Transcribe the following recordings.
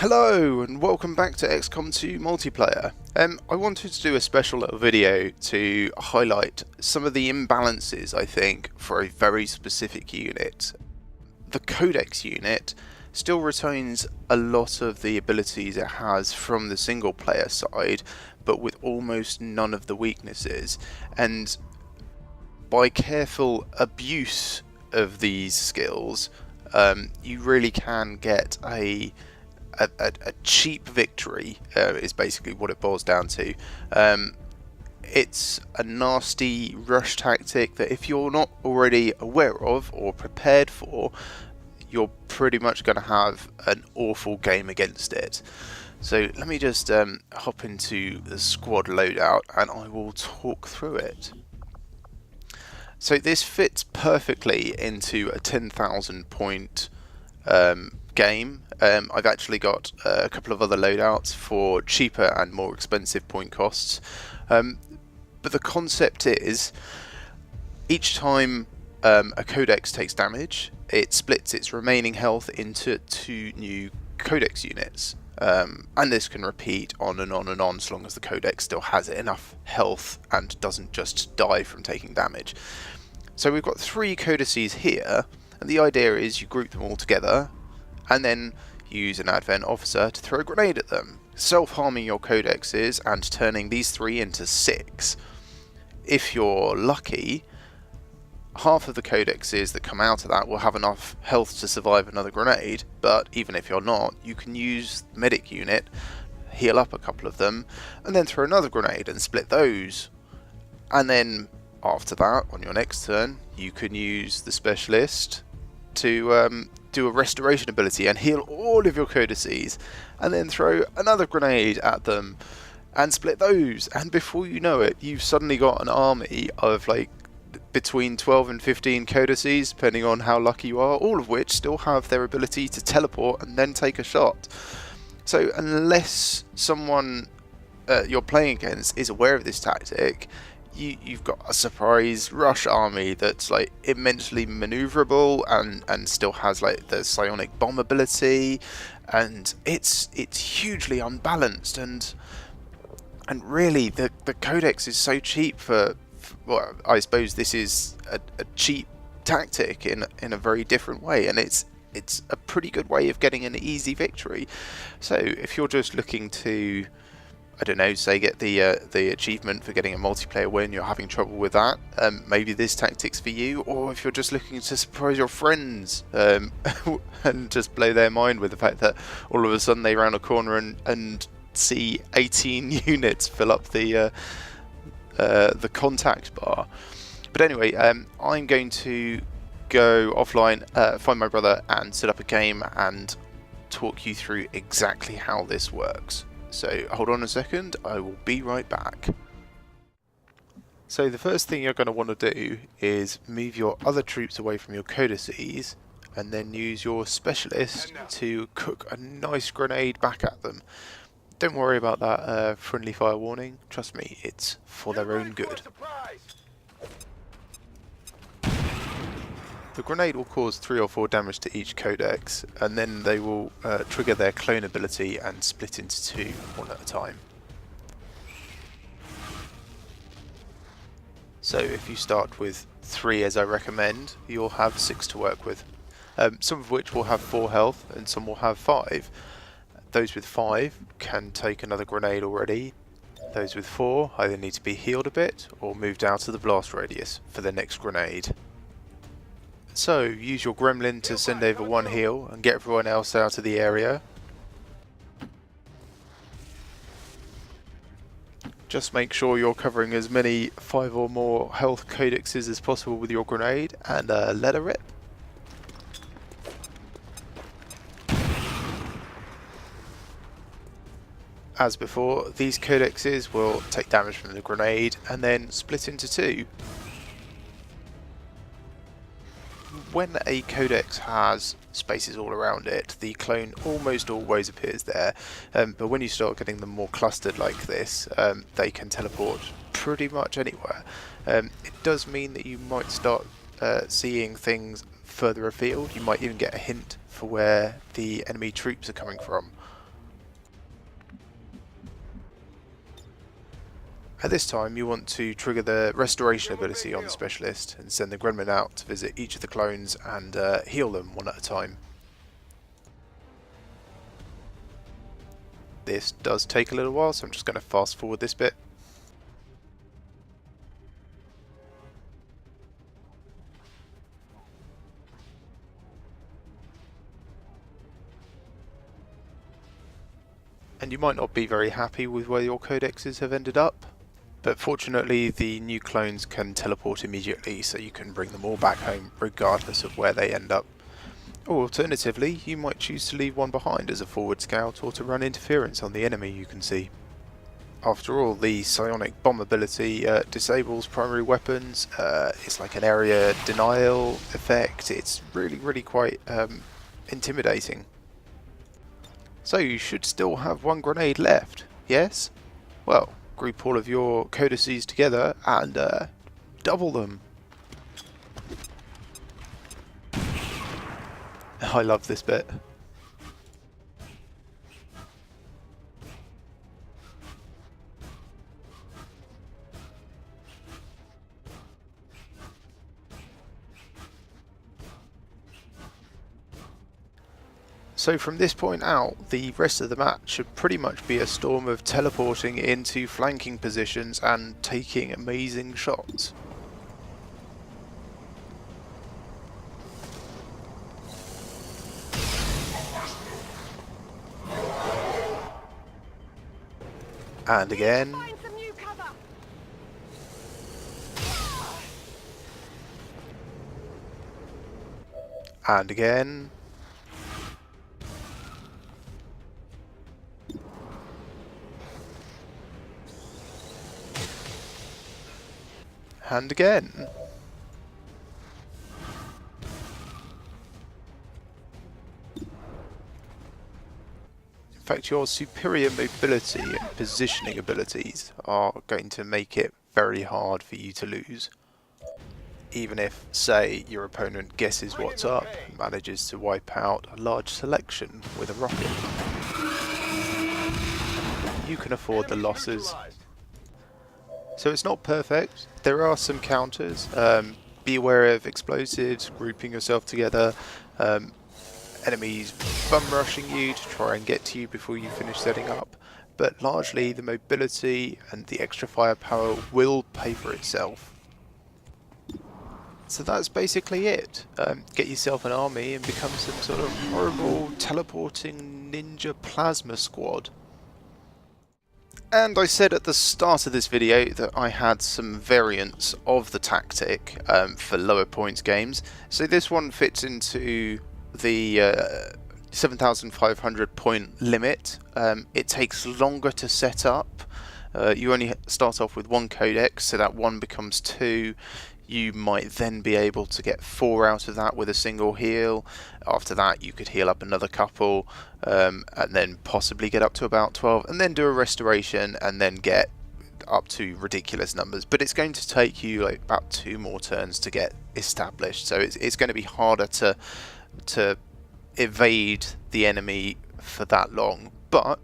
Hello and welcome back to XCom 2 multiplayer. I wanted to do a special little video to highlight some of the imbalances I think for a very specific unit. The Codex unit still retains a lot of the abilities it has from the single player side, but with almost none of the weaknesses, and by careful abuse of these skills you really can get a cheap victory, is basically what it boils down to. It's a nasty rush tactic that if you're not already aware of or prepared for, you're pretty much going to have an awful game against it. So let me just hop into the squad loadout and I will talk through it. So this fits perfectly into a 10,000 point game. I've actually got a couple of other loadouts for cheaper and more expensive point costs, but the concept is each time a Codex takes damage, it splits its remaining health into 2 new Codex units, and this can repeat on and on and on as long as the Codex still has enough health and doesn't just die from taking damage. So we've got 3 codices here, and the idea is you group them all together and then use an Advent officer to throw a grenade at them, self-harming your codexes and turning these 3 into 6. If you're lucky, half of the codexes that come out of that will have enough health to survive another grenade, but even if you're not, you can use the medic unit, heal up a couple of them, and then throw another grenade and split those. And then after that, on your next turn, you can use the specialist to do a restoration ability and heal all of your codices, and then throw another grenade at them and split those, and before you know it, you've suddenly got an army of like between 12 and 15 codices, depending on how lucky you are, all of which still have their ability to teleport and then take a shot. So unless someone you're playing against is aware of this tactic, you've got a surprise rush army that's like immensely maneuverable and still has like the psionic bomb ability, and it's hugely unbalanced, and really the Codex is so cheap for well, I suppose this is a cheap tactic in a very different way, and it's a pretty good way of getting an easy victory. So if you're just looking to, I don't know, say get the achievement for getting a multiplayer win, you're having trouble with that, maybe this tactic's for you. Or if you're just looking to surprise your friends and just blow their mind with the fact that all of a sudden they round a corner and see 18 units fill up the contact bar. But anyway, I'm going to go offline, find my brother and set up a game and talk you through exactly how this works. So hold on a second, I will be right back. So the first thing you're going to want to do is move your other troops away from your codices and then use your specialist to cook a nice grenade back at them. Don't worry about that friendly fire warning, trust me, it's for their own good. The grenade will cause 3 or 4 damage to each codex, and then they will trigger their clone ability and split into 2, one at a time. So if you start with 3 as I recommend, you'll have 6 to work with. Some of which will have 4 health and some will have 5. Those with 5 can take another grenade already. Those with 4 either need to be healed a bit or moved out of the blast radius for the next grenade. So use your gremlin to send over 1 heal and get everyone else out of the area. Just make sure you're covering as many 5 or more health codexes as possible with your grenade, and let her rip. As before, these codexes will take damage from the grenade and then split into 2. When a codex has spaces all around it, the clone almost always appears there, but when you start getting them more clustered like this, they can teleport pretty much anywhere. It does mean that you might start seeing things further afield. You might even get a hint for where the enemy troops are coming from. At this time you want to trigger the restoration ability on the specialist and send the gremlin out to visit each of the clones and heal them one at a time. This does take a little while, so I'm just going to fast forward this bit. And you might not be very happy with where your codexes have ended up, but fortunately the new clones can teleport immediately, so you can bring them all back home regardless of where they end up. Or alternatively, you might choose to leave one behind as a forward scout or to run interference on the enemy you can see. After all, the psionic bomb ability disables primary weapons. It's like an area denial effect. It's really quite intimidating. So you should still have one grenade left, yes? Well, group all of your codices together and double them. I love this bit. So from this point out, the rest of the match should pretty much be a storm of teleporting into flanking positions and taking amazing shots. And again. And again. And again. In fact, your superior mobility and positioning abilities are going to make it very hard for you to lose. Even if, say, your opponent guesses what's up and manages to wipe out a large selection with a rocket. You can afford the losses. So it's not perfect. There are some counters. Be aware of explosives, grouping yourself together, enemies bum rushing you to try and get to you before you finish setting up. But largely the mobility and the extra firepower will pay for itself. So that's basically it. Get yourself an army and become some sort of horrible teleporting ninja plasma squad. And I said at the start of this video that I had some variants of the tactic for lower points games. So this one fits into the 7,500 point limit. It takes longer to set up. You only start off with one codex, so that one becomes 2. You might then be able to get 4 out of that with a single heal. After that you could heal up another couple, and then possibly get up to about 12, and then do a restoration and then get up to ridiculous numbers. But it's going to take you like about 2 more turns to get established, so it's going to be harder to evade the enemy for that long. But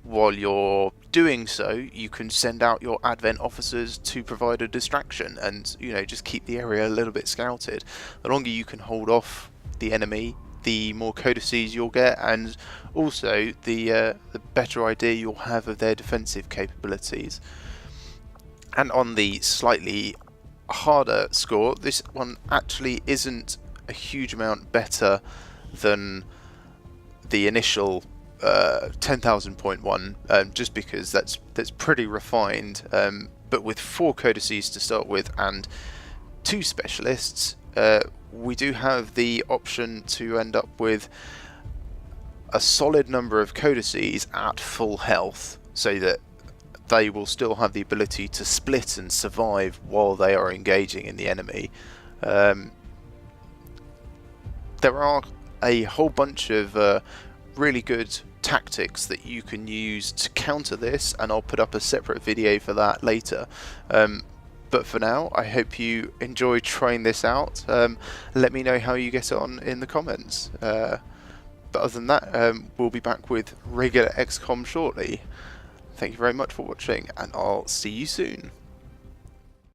while you're doing so, you can send out your advent officers to provide a distraction and, you know, just keep the area a little bit scouted. The longer you can hold off the enemy, the more codices you'll get, and also the better idea you'll have of their defensive capabilities. And on the slightly harder score, this one actually isn't a huge amount better than the initial 10,000 point one, just because that's pretty refined, but with 4 codices to start with and 2 specialists, we do have the option to end up with a solid number of codices at full health, so that they will still have the ability to split and survive while they are engaging in the enemy. There are a whole bunch of really good tactics that you can use to counter this, and I'll put up a separate video for that later. But for now, I hope you enjoy trying this out. Let me know how you get on in the comments. But other than that, we'll be back with regular XCom shortly. thank you very much for watching, and I'll see you soon.